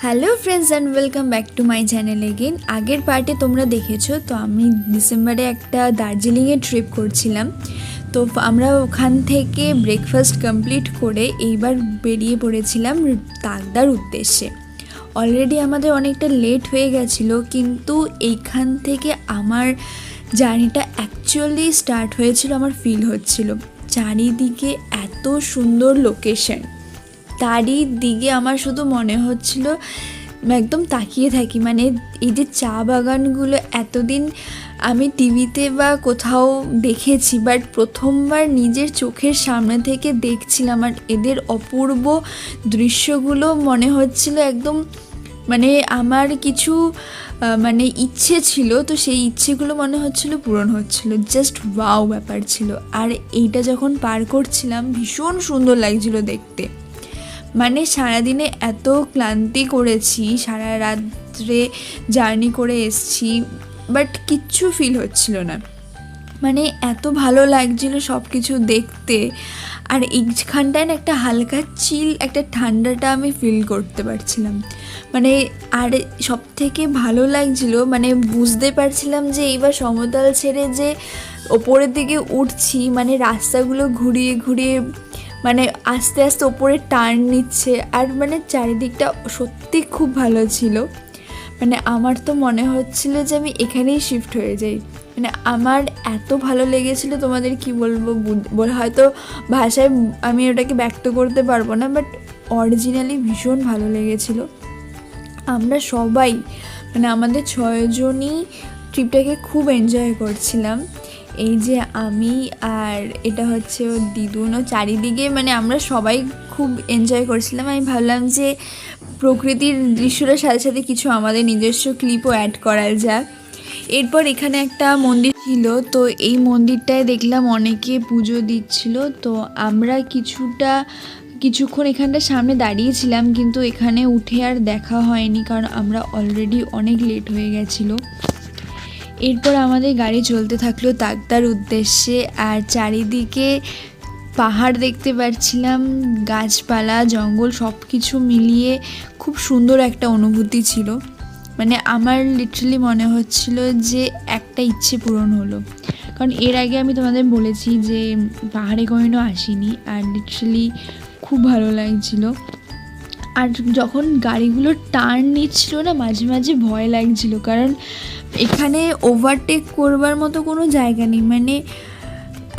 Hello friends and welcome back to my channel again. আগের পার্টে তোমরা দেখেছো তো আমি ডিসেম্বরে একটা দার্জিলিংয়ে ট্রিপ করছিলাম। তো আমরা ওখান থেকে ব্রেকফাস্ট কমপ্লিট করে এইবার বেরিয়ে পড়েছিলাম তাকদার উদ্দেশ্যে। অলরেডি আমাদের অনেকটা লেট হয়ে গেছিলো, কিন্তু এইখান থেকে আমার জার্নিটা অ্যাকচুয়ালি স্টার্ট হয়েছিল। আমার ফিল হচ্ছিল চারিদিকে এত সুন্দর লোকেশন, তারই দিকে আমার শুধু মনে হচ্ছিল একদম তাকিয়ে থাকি। মানে এই যে চা বাগানগুলো এতদিন আমি টিভিতে বা কোথাও দেখেছি, বাট প্রথমবার নিজের চোখের সামনে থেকে দেখছিলাম। আর এদের অপূর্ব দৃশ্যগুলো মনে হচ্ছিল একদম, মানে আমার কিছু ইচ্ছে ছিল, তো সেই ইচ্ছেগুলো মনে হচ্ছিল পূরণ হচ্ছিল। জাস্ট ওয়াও ব্যাপার ছিল। আর এইটা যখন পার করছিলাম ভীষণ সুন্দর লাগছিল দেখতে। মানে সারাদিনে এত ক্লান্তি করেছি, সারা রাত্রে জার্নি করে এসছি, বাট কিচ্ছু ফিল হচ্ছিল না। মানে এত ভালো লাগছিল সব কিছু দেখতে। আর এইখানটায় না একটা হালকা চিল, একটা ঠান্ডাটা আমি ফিল করতে পারছিলাম। মানে আর সব থেকে ভালো লাগছিল, মানে বুঝতে পারছিলাম যে এইবার সমতল ছেড়ে যে ওপরের দিকে উঠছি, মানে রাস্তাগুলো ঘুরিয়ে ঘুরিয়ে মানে আস্তে আস্তে ওপরে টার্ন নিচ্ছে। আর মানে চারিদিকটা সত্যি খুব ভালো ছিল। মানে আমার তো মনে হচ্ছিল যে আমি এখানেই শিফট হয়ে যাই। মানে আমার এত ভালো লেগেছিল, তোমাদের কি বলবো, হয়তো ভাষায় আমি ওটাকে ব্যক্ত করতে পারবো না, বাট অরিজিনালি ভীষণ ভালো লেগেছিল। আমরা সবাই মানে আমাদের 6 জনই ট্রিপটাকে খুব এনজয় করছিলাম। এই যে আমি আর এটা হচ্ছে ওর দিদুন, ও চারিদিকে মানে আমরা সবাই খুব এনজয় করছিলাম। আমি ভাবলাম যে প্রকৃতির দৃশ্যটার সাথে সাথে কিছু আমাদের নিজস্ব ক্লিপও অ্যাড করা যাক। এরপর এখানে একটা মন্দির ছিল, তো এই মন্দিরটায় দেখলাম অনেকে পুজো দিচ্ছিল। তো আমরা কিছুক্ষণ এখানটা সামনে দাঁড়িয়েছিলাম, কিন্তু এখানে উঠে আর দেখা হয়নি, কারণ আমরা অলরেডি অনেক লেট হয়ে গেছিলো। এরপর আমাদের গাড়ি চলতে থাকলো তাকদার উদ্দেশ্যে। আর চারিদিকে পাহাড় দেখতে পাচ্ছিলাম, গাছপালা, জঙ্গল সব কিছু মিলিয়ে খুব সুন্দর একটা অনুভূতি ছিল। মানে আমার লিটারালি মনে হচ্ছিল যে একটা ইচ্ছে পূরণ হলো। কারণ এর আগে আমি তোমাদের বলেছি যে পাহাড়ে কোনোদিনও আসিনি, আর লিটারালি খুব ভালো লাগছিল। আর যখন গাড়িগুলো টার্ন নিচ্ছিল না, মাঝে মাঝে ভয় লাগছিল, কারণ এখানে ওভারটেক করবার মতো কোনো জায়গা নেই। মানে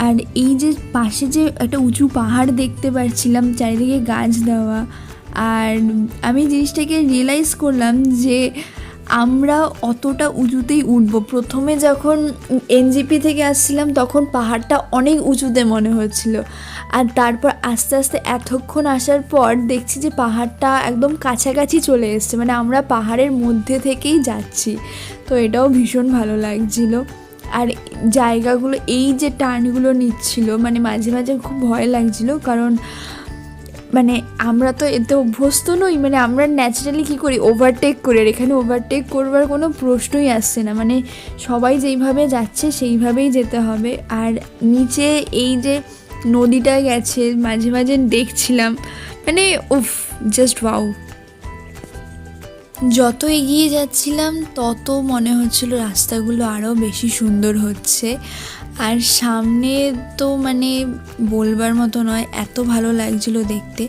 আর এই যে পাশে যে একটা উঁচু পাহাড় দেখতে পাচ্ছিলাম, চারিদিকে গাছ দেওয়া। আর আমি জিনিসটাকে রিয়েলাইজ করলাম যে আমরা অতটা উঁচুতেই উঠবো। প্রথমে যখন এনজিপি থেকে আসছিলাম তখন পাহাড়টা অনেক উঁচুতে মনে হচ্ছিল, আর তারপর আস্তে আস্তে এতক্ষণ আসার পর দেখছি যে পাহাড়টা একদম কাছাকাছি চলে এসছে, মানে আমরা পাহাড়ের মধ্যে থেকেই যাচ্ছি। তো এটাও ভীষণ ভালো লাগছিল। আর জায়গাগুলো এই যে টার্নগুলো নিচ্ছিল, মানে মাঝে মাঝে খুব ভয় লাগছিল, কারণ মানে আমরা তো এতে অভ্যস্ত নই। মানে আমরা ন্যাচারালি কী করি, ওভারটেক করি, আর এখানে ওভারটেক করবার কোনো প্রশ্নই আসছে না। মানে সবাই যেইভাবে যাচ্ছে সেইভাবেই যেতে হবে। আর নিচে এই যে নদীটা গেছে, মাঝে মাঝে দেখছিলাম, মানে উফ, জাস্ট ওয়াও। যত এগিয়ে যাচ্ছিলাম তত মনে হচ্ছিল রাস্তাগুলো আরও বেশি সুন্দর হচ্ছে। আর সামনে তো মানে বলবার মতো নয়, এত ভালো লাগছিল দেখতে।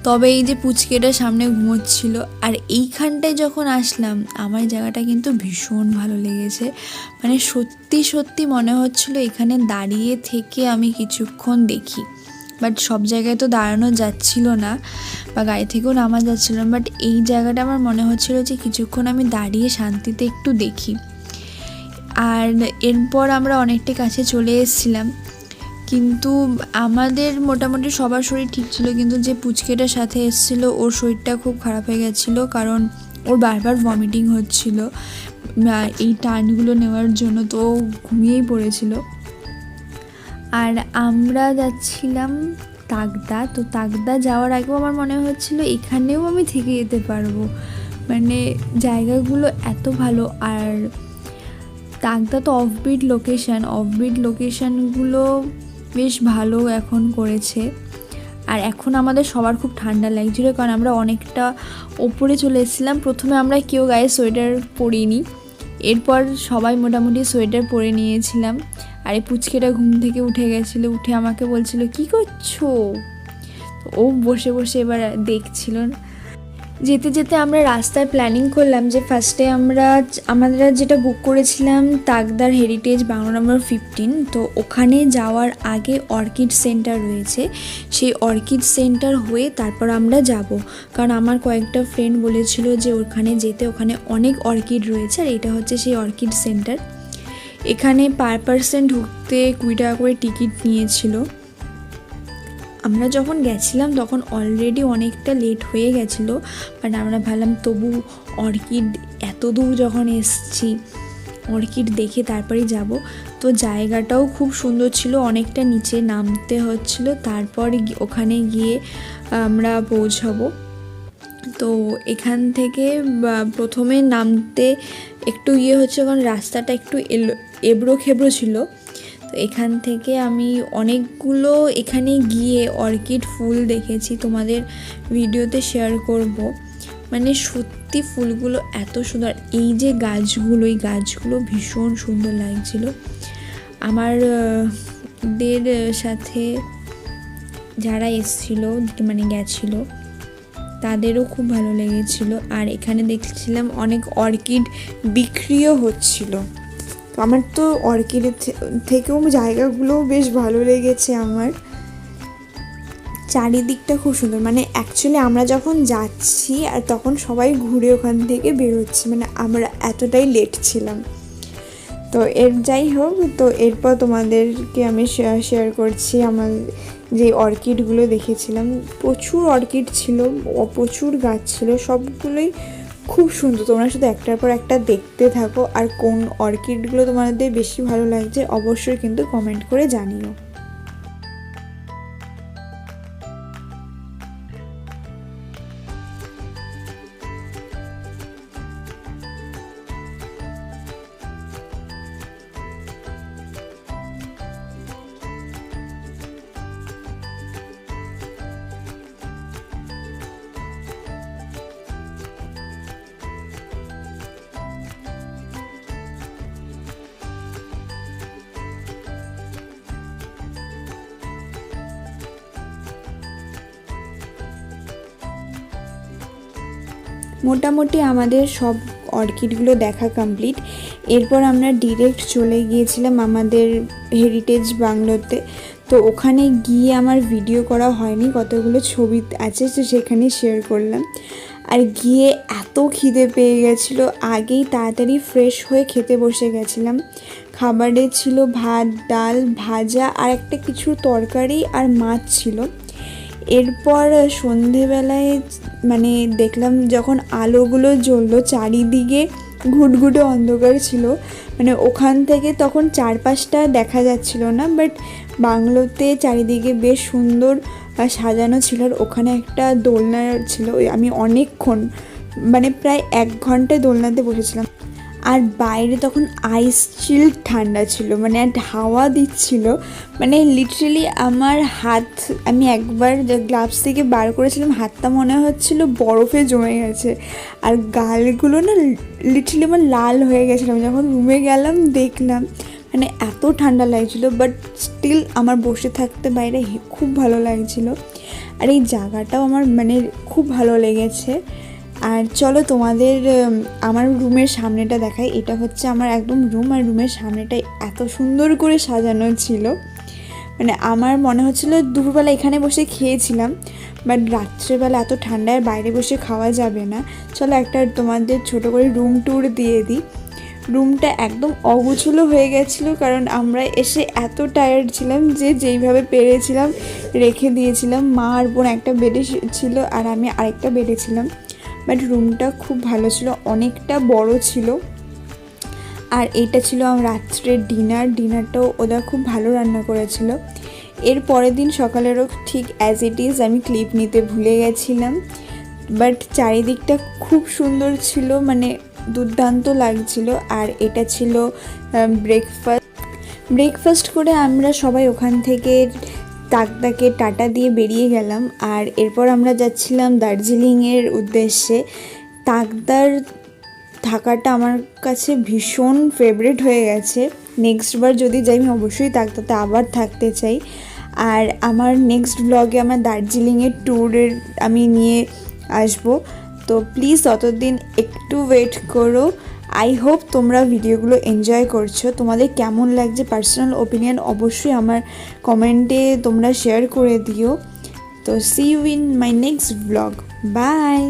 তবে এই যে পুচকেটা সামনে ঘুমোচ্ছিল, আর এইখানটায় যখন আসলাম আমার জায়গাটা কিন্তু ভীষণ ভালো লেগেছে। মানে সত্যি সত্যি মনে হচ্ছিল এখানে দাঁড়িয়ে থেকে আমি কিছুক্ষণ দেখি। বাট সব জায়গায় তো দাঁড়ানো যাচ্ছিল না, বা গাড়ি থেকেও নামা যাচ্ছিল না, বাট এই জায়গাটা আমার মনে হচ্ছিল যে কিছুক্ষণ আমি দাঁড়িয়ে শান্তিতে একটু দেখি। আর এরপর আমরা অনেকটা কাছে চলে এসেছিলাম, কিন্তু আমাদের মোটামুটি সবার শরীর ঠিক ছিল, কিন্তু যে পুচকেটার সাথে এসেছিলো ওর শরীরটা খুব খারাপ হয়ে গেছিলো, কারণ ওর বারবার ভমিটিং হচ্ছিল এই টার্নগুলো নেওয়ার জন্য, তো ঘুমিয়েই পড়েছিল। আর আমরা যাচ্ছিলাম তাকদা। তো তাকদা যাওয়ার আগেও আমার মনে হচ্ছিল এখানেও আমি থেকে যেতে পারবো, মানে জায়গাগুলো এত ভালো। আর তাকদা তো অফবিট লোকেশানগুলো বেশ ভালো এখন করেছে। আর এখন আমাদের সবার খুব ঠান্ডা লাগছিলো, কারণ আমরা অনেকটা ওপরে চলে এসেছিলাম। প্রথমে আমরা কেউ গায়ে সোয়েটার পরিনি, এরপর সবাই মোটামুটি সোয়েটার পরে নিয়েছিলাম। আর এই পুচকেটা ঘুম থেকে উঠে গেছিলো, উঠে আমাকে বলছিল কী করছো, ও বসে বসে এবার দেখছিল। যেতে যেতে আমরা রাস্তায় প্ল্যানিং করলাম যে ফার্স্টে আমরা যেটা বুক করেছিলাম তাকদার হেরিটেজ বাংলো নম্বর 15, তো ওখানে যাওয়ার আগে অর্কিড সেন্টার রয়েছে, সেই অর্কিড সেন্টার হয়ে তারপর আমরা যাব, কারণ আমার কয়েকটা ফ্রেন্ড বলেছিল যে ওখানে যেতে, ওখানে অনেক অর্কিড রয়েছে। আর এটা হচ্ছে সেই অর্কিড সেন্টার। এখানে পার পার্সন ঢুকতে 20 টাকা করে টিকিট নিয়েছিল। আমরা যখন গেছিলাম তখন অলরেডি অনেকটা লেট হয়ে গেছিলো, বাট আমরা ভাবলাম তবু অর্কিড এত দূর যখন এসছি, অর্কিড দেখে তারপরেই যাব। তো জায়গাটাও খুব সুন্দর ছিল, অনেকটা নিচে নামতে হচ্ছিল, তারপর ওখানে গিয়ে আমরা পৌঁছাবো। তো এখান থেকে প্রথমে নামতে একটু হচ্ছে, কারণ রাস্তাটা একটু এবড়ো খেবড়ো ছিল। তো এখান থেকে আমি অনেকগুলো এখানে গিয়ে অর্কিড ফুল দেখেছি, তোমাদের ভিডিওতে শেয়ার করব। মানে সত্যি ফুলগুলো এত সুন্দর, এই যে গাছগুলো, এই গাছগুলো ভীষণ সুন্দর লাগছিল। আমাদের সাথে যারা এসেছিলো, মানে গেছিলো, তাদেরও খুব ভালো লেগেছিল। আর এখানে দেখছিলাম অনেক অর্কিড বিক্রিও হচ্ছিল। তো আমার তো অর্কিডের থেকেও জায়গাগুলোও বেশ ভালো লেগেছে আমার। চারিদিকটা খুব সুন্দর, মানে অ্যাকচুয়ালি আমরা যখন যাচ্ছি আর তখন সবাই ঘুরে ওখান থেকে বেরোচ্ছে, মানে আমরা এতটাই লেট ছিলাম। তো যাই হোক, তো এরপর তোমাদেরকে আমি শেয়ার করছি আমার যে অর্কিডগুলো দেখেছিলাম। প্রচুর অর্কিড ছিল, প্রচুর গাছ ছিল, সবগুলোই খুব সুন্দর। তোমরা শুধু একটার পর একটা দেখতে থাকো, আর কোন অর্কিডগুলো তোমাদের বেশি ভালো লাগছে অবশ্যই কিন্তু কমেন্ট করে জানিও। মোটামুটি আমাদের সব অর্কিডগুলো দেখা কমপ্লিট। এরপর আমরা ডিরেক্ট চলে গিয়েছিলাম আমাদের হেরিটেজ বাংলোতে। তো ওখানে গিয়ে আমার ভিডিও করা হয়নি, কতগুলো ছবি আছে তো সেখানে শেয়ার করলাম। আর গিয়ে এত খিদে পেয়ে গেছিলো, আগেই তাড়াতাড়ি ফ্রেশ হয়ে খেতে বসে গেছিলাম। খাবারে ছিল ভাত, ডাল, ভাজা আর একটা কিছু তরকারি আর মাছ ছিল। এরপর সন্ধেবেলায় মানে দেখলাম যখন আলোগুলো জ্বললো, চারিদিকে ঘুটঘুটে অন্ধকার ছিল, মানে ওখান থেকে তখন চারপাশটা দেখা যাচ্ছিল না, বাট বাংলোতে চারিদিকে বেশ সুন্দর সাজানো ছিল। আর ওখানে একটা দোলনা ছিল, আমি অনেকক্ষণ মানে প্রায় 1 ঘন্টায় দোলনাতে বসেছিলাম। আর বাইরে তখন আইস চিল ঠান্ডা ছিল, মানে হাওয়া দিচ্ছিল, মানে লিটারেলি আমার হাত, আমি একবার গ্লাভস থেকে বার করেছিলাম, হাতটা মনে হচ্ছিল বরফে জমে গেছে। আর গালগুলো না লিটারেলি আমার লাল হয়ে গেছিলো। আমি যখন রুমে গেলাম দেখলাম, মানে এত ঠান্ডা লাগছিলো, বাট স্টিল আমার বসে থাকতে বাইরে খুব ভালো লাগছিলো। আর এই জায়গাটাও আমার মানে খুব ভালো লেগেছে। আর চলো তোমাদের আমার রুমের সামনেটা দেখাই। এটা হচ্ছে আমার একদম রুম, আর রুমের সামনেটা এত সুন্দর করে সাজানো ছিল, মানে আমার মনে হচ্ছিলো দুপুরবেলা এখানে বসে খেয়েছিলাম, বাট রাত্রেবেলা এত ঠান্ডায় বাইরে বসে খাওয়া যাবে না। চলো একটা তোমাদের ছোট করে রুম ট্যুর দিয়ে দিই। রুমটা একদম অগোছলো হয়ে গেছিলো, কারণ আমরা এসে এত টায়ার্ড ছিলাম যে যেইভাবে পেরেছিলাম রেখে দিয়েছিলাম। মা আর বোন একটা বেডে ছিল আর আমি আরেকটা বেডে ছিলাম, বাট রুমটা খুব ভালো ছিল, অনেকটা বড় ছিল। আর এইটা ছিল আমার রাত্রের ডিনারটাও ওরা খুব ভালো রান্না করেছিল। এর পরের দিন সকালেরও ঠিক অ্যাজ ইট ইজ আমি ক্লিপ নিতে ভুলে গেছিলাম, বাট চারিদিকটা খুব সুন্দর ছিল, মানে দুর্দান্ত লাগছিল। আর এটা ছিল ব্রেকফাস্ট করে আমরা সবাই ওখান থেকে তাকদাকে টাটা দিয়ে বেরিয়ে গেলাম। আর এরপর আমরা যাচ্ছিলাম দার্জিলিংয়ের উদ্দেশ্যে। তাকদার থাকাটা আমার কাছে ভীষণ ফেভারিট হয়ে গেছে। নেক্সটবার যদি যাই আমি অবশ্যই তাকদাতে আবার থাকতে চাই। আর আমার নেক্সট ব্লগে আমার দার্জিলিংয়ের ট্যুরের আমি নিয়ে আসবো, তো প্লিজ ততদিন একটু ওয়েট করো। আই হোপ তোমরা ভিডিওগুলো এনজয় করছো। তোমাদের কেমন লাগছে পার্সোনাল ওপিনিয়ন অবশ্যই আমার কমেন্টে তোমরা শেয়ার করে দিও। তো see you in my next blog. By.